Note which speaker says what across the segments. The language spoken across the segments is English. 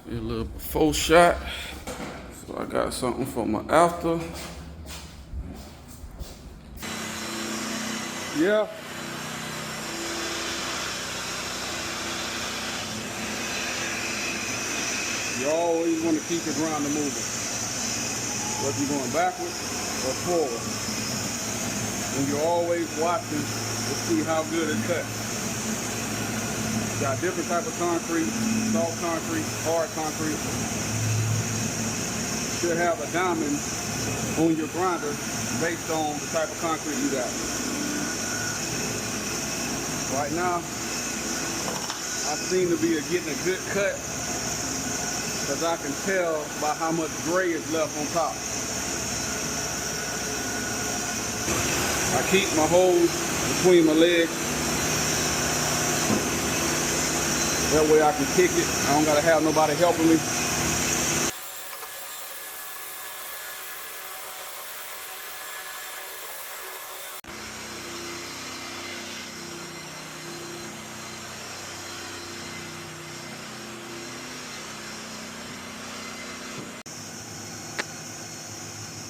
Speaker 1: A little before shot. So I got something for my after. Yeah. You always want to keep your grinder moving. Whether you're going backwards or forward. And you're always watching to see how good it cuts. Got different type of concrete, soft concrete, hard concrete. You should have a diamond on your grinder based on the type of concrete you got. Right now, I seem to be getting a good cut because I can tell by how much gray is left on top. I keep my hose between my legs. That way I can kick it. I don't gotta have nobody helping me.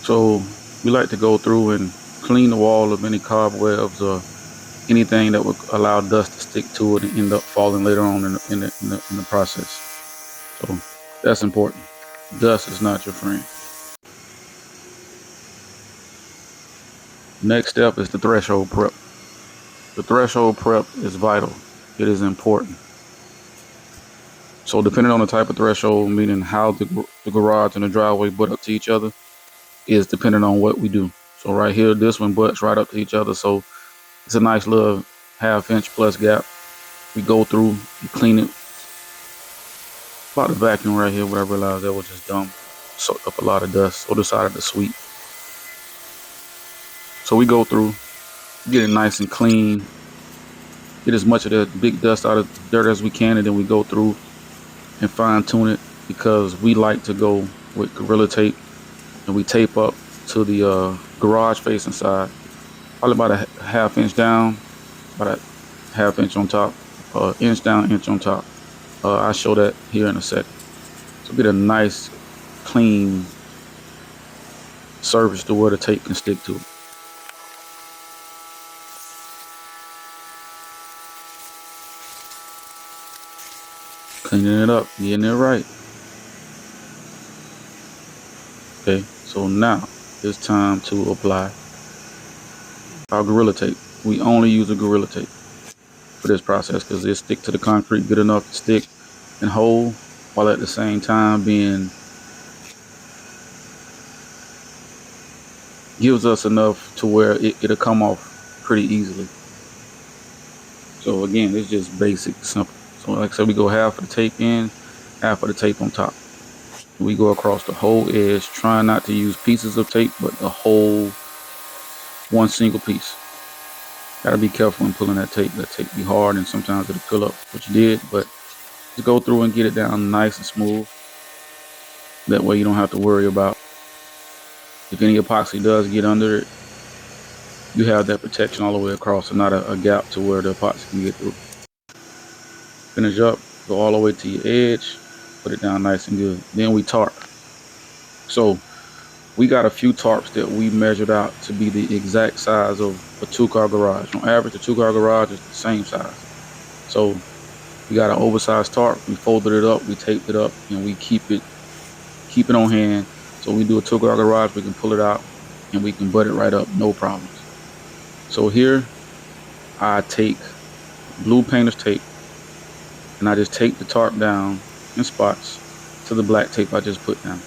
Speaker 1: So we like to go through and clean the wall of any cobwebs or anything that would allow dust to stick to it and end up falling later on in the process. So that's important. Dust is not your friend. Next step is the threshold prep. The threshold prep is vital. It is important. So depending on the type of threshold, meaning how the garage and the driveway butt up to each other, is depending on what we do. So right here, this one butts right up to each other. So it's a nice little 1/2 inch plus gap. We go through, we clean it. About the vacuum right here, what I realized that was just dumb. Soaked up a lot of dust, so decided to sweep. So we go through, get it nice and clean, get as much of the big dust out of the dirt as we can, and then we go through and fine tune it because we like to go with Gorilla Tape, and we tape up to the garage facing side, probably about a 1/2 inch down, about a 1/2 inch on top, inch down, inch on top. I'll show that here in a second. So get a nice, clean surface to where the tape can stick to it. Cleaning it up, getting it right. Okay, so now it's time to apply our Gorilla Tape. We only use a Gorilla Tape for this process because it stick to the concrete good enough to stick and hold, while at the same time gives us enough to where it'll come off pretty easily. So again, it's just basic, simple. So like I said, we go half of the tape in, half of the tape on top. We go across the whole edge, trying not to use pieces of tape, but the whole one single piece. Gotta be careful when pulling that tape. That tape be hard and sometimes it'll pull up what you did, but just go through and get it down nice and smooth. That way you don't have to worry about if any epoxy does get under it, you have that protection all the way across and not a gap to where the epoxy can get through. Finish up, go all the way to your edge, put it down nice and good. Then we tarp. So we got a few tarps that we measured out to be the exact size of a 2-car garage. On average, a 2-car garage is the same size. So we got an oversized tarp, we folded it up, we taped it up, and we keep it on hand. So when we do a 2-car garage, we can pull it out and we can butt it right up, no problems. So here I take blue painter's tape and I just tape the tarp down in spots to the black tape I just put down.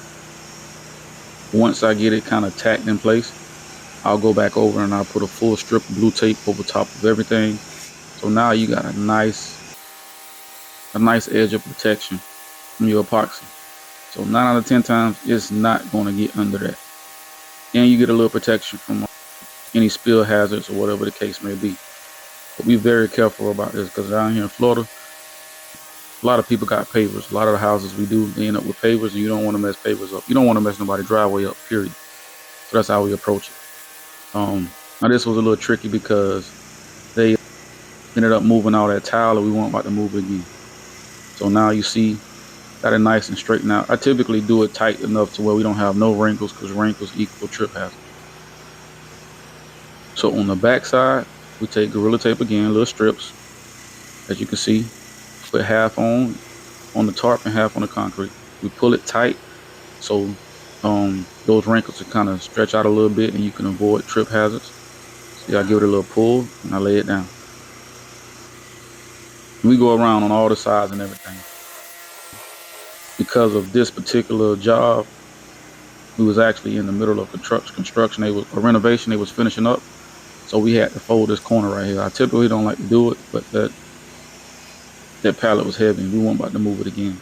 Speaker 1: Once I get it kind of tacked in place, I'll go back over and I'll put a full strip of blue tape over top of everything. So now you got a nice edge of protection from your epoxy. So 9 out of 10 times it's not going to get under that. And you get a little protection from any spill hazards or whatever the case may be. But be very careful about this because down here in Florida, a lot of people got pavers. A lot of the houses we do, they end up with pavers, and you don't want to mess pavers up. You don't want to mess nobody's driveway up, period. So that's how we approach it. Now this was a little tricky because they ended up moving all that tile and we weren't about to move it again. So now you see Got it nice and straightened out. I typically do it tight enough to where we don't have no wrinkles, because wrinkles equal trip hazard. So on the back side, we take Gorilla Tape again, little strips, as you can see. Put half on the tarp and half on the concrete. We pull it tight so those wrinkles can kind of stretch out a little bit and you can avoid trip hazards. See, I give it a little pull and I lay it down. We go around on all the sides and everything. Because of this particular job, we was actually in the middle of construction. A renovation they was finishing up, so we had to fold this corner right here. I typically don't like to do it, but that pallet was heavy and we weren't about to move it again.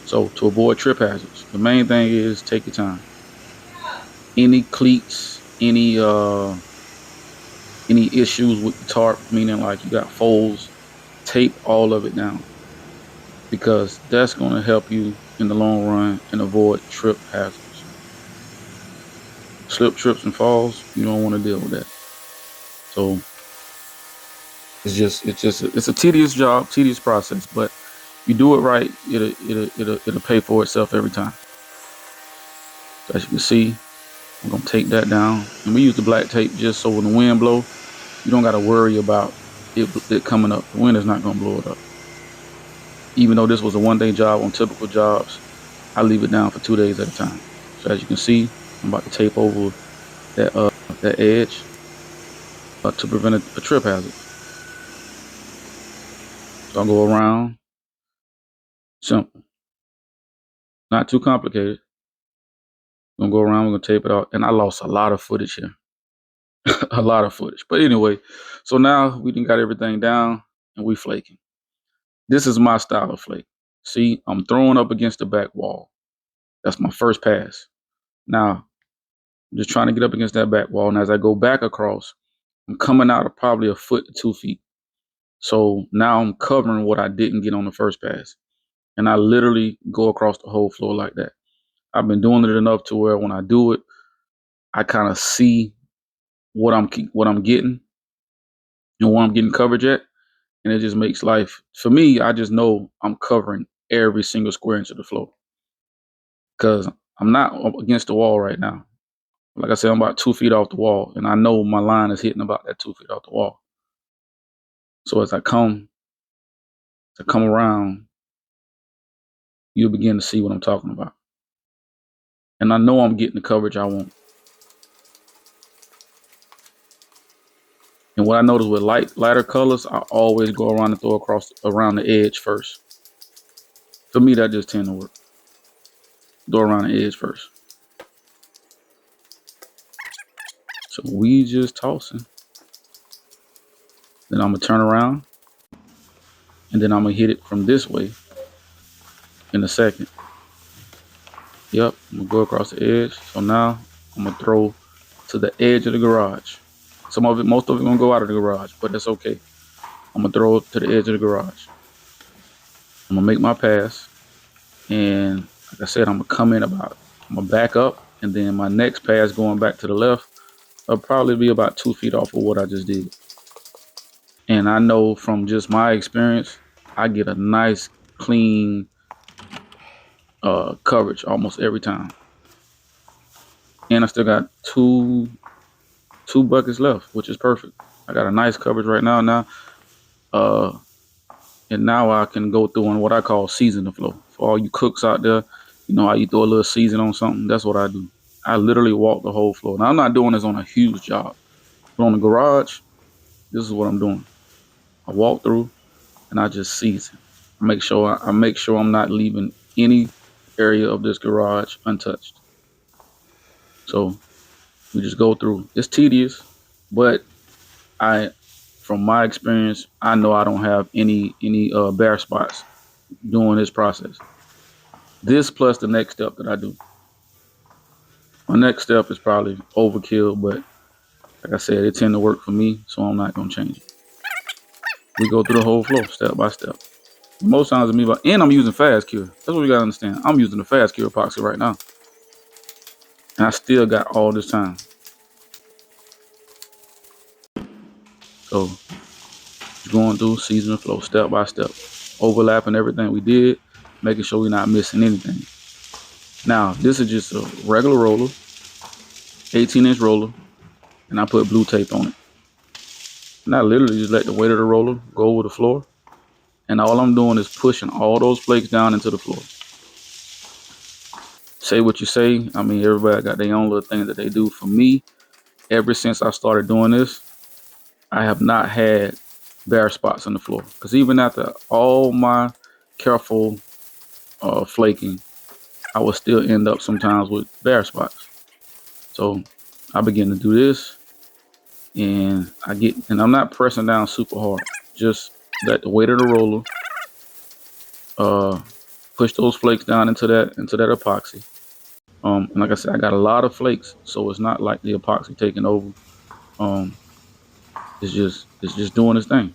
Speaker 1: So to avoid trip hazards, the main thing is take your time. Any cleats, any issues with the tarp, meaning like you got folds, tape all of it down, because that's going to help you in the long run and avoid trip hazards. Slip, trips, and falls, you don't want to deal with that. So it's a tedious job, tedious process, but you do it right, it'll pay for itself every time. So as you can see, I'm gonna take that down, and we use the black tape just so when the wind blow, you don't got to worry about it coming up. The wind is not gonna blow it up. Even though this was a one-day job, on typical jobs, I leave it down for 2 days at a time. So as you can see, I'm about to tape over that edge to prevent a trip hazard. So I'll go around, simple, not too complicated. I'm gonna go around, we're gonna tape it out, and I lost a lot of footage here. A lot of footage. But anyway, so now we done got everything down and we flaking. This is my style of flake. See, I'm throwing up against the back wall. That's my first pass. Now, I'm just trying to get up against that back wall. And as I go back across, I'm coming out of probably 1 foot to 2 feet. So now I'm covering what I didn't get on the first pass. And I literally go across the whole floor like that. I've been doing it enough to where when I do it, I kind of see what I'm getting and where I'm getting coverage at. And it just makes life, for me, I just know I'm covering every single square inch of the floor, because I'm not up against the wall right now. Like I said, I'm about 2 feet off the wall, and I know my line is hitting about that 2 feet off the wall. So as I come around, you'll begin to see what I'm talking about. And I know I'm getting the coverage I want. And what I notice with lighter colors, I always go around and throw around the edge first. For me, that just tend to work. Go around the edge first. So we just tossing. Then I'm gonna turn around, and then I'm gonna hit it from this way in a second. Yep, I'm gonna go across the edge. So now I'm gonna throw to the edge of the garage. Most of it gonna go out of the garage, but that's okay. I'm gonna throw it to the edge of the garage. I'm gonna make my pass, and like I said, I'm gonna back up, and then my next pass going back to the left, I'll probably be about 2 feet off of what I just did. And I know from just my experience, I get a nice clean coverage almost every time. And I still got two buckets left, which is perfect. I got a nice coverage right now. And now I can go through and what I call season the flow. For all you cooks out there, you know how you throw a little season on something? That's what I do. I literally walk the whole floor. Now I'm not doing this on a huge job, but on the garage, this is what I'm doing. I walk through and I just season. I make sure I'm not leaving any area of this garage untouched. So we just go through. It's tedious, but from my experience, I know I don't have any bare spots doing this process. This plus the next step that I do. My next step is probably overkill, but like I said, it tend to work for me, so I'm not gonna change it. We go through the whole flow step by step. Most times and I'm using fast cure. That's what we gotta understand. I'm using the fast cure epoxy right now, and I still got all this time. So going through season and flow step by step, overlapping everything we did, making sure we're not missing anything. Now, this is just a regular roller, 18-inch roller, and I put blue tape on it. And I literally just let the weight of the roller go over the floor. And all I'm doing is pushing all those flakes down into the floor. Say what you say. I mean, everybody got their own little thing that they do. For me, ever since I started doing this, I have not had bare spots on the floor. Because even after all my careful flaking, I will still end up sometimes with bare spots. So I begin to do this, and I'm not pressing down super hard. Just let the weight of the roller push those flakes down into that epoxy. And like I said, I got a lot of flakes, so it's not like the epoxy taking over. It's just doing its thing.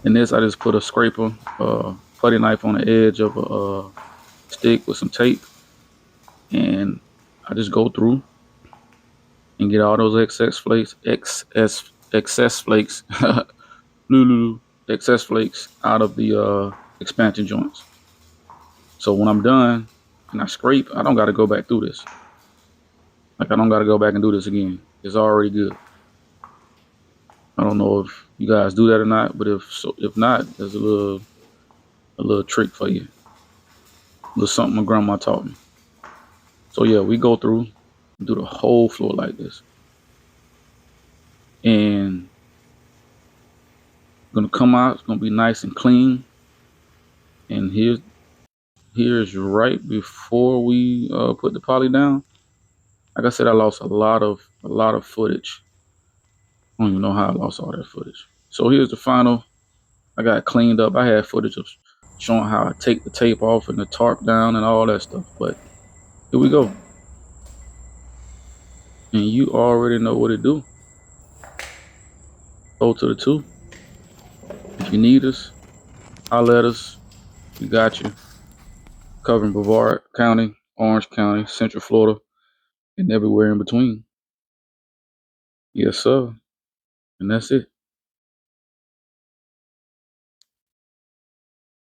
Speaker 1: In this, I just put a scraper, putty knife on the edge of a stick with some tape, and I just go through and get all those excess flakes, excess flakes, excess flakes out of the expansion joints. So when I'm done and I scrape, I don't got to go back through this. Like, I don't got to go back and do this again. It's already good. I don't know if you guys do that or not, but if not, there's a little trick for you. A little something my grandma taught me. So yeah, we go through and do the whole floor like this. And gonna come out, it's gonna be nice and clean. And here's right before we put the poly down. Like I said, I lost a lot of footage. I don't even know how I lost all that footage. So here's the final. I got it cleaned up. I had footage of showing how I take the tape off and the tarp down and all that stuff. But here we go. And you already know what to do. Go to the 2. If you need us, holler at us. We got you. Covering Brevard County, Orange County, Central Florida, and everywhere in between. Yes, sir. And that's it.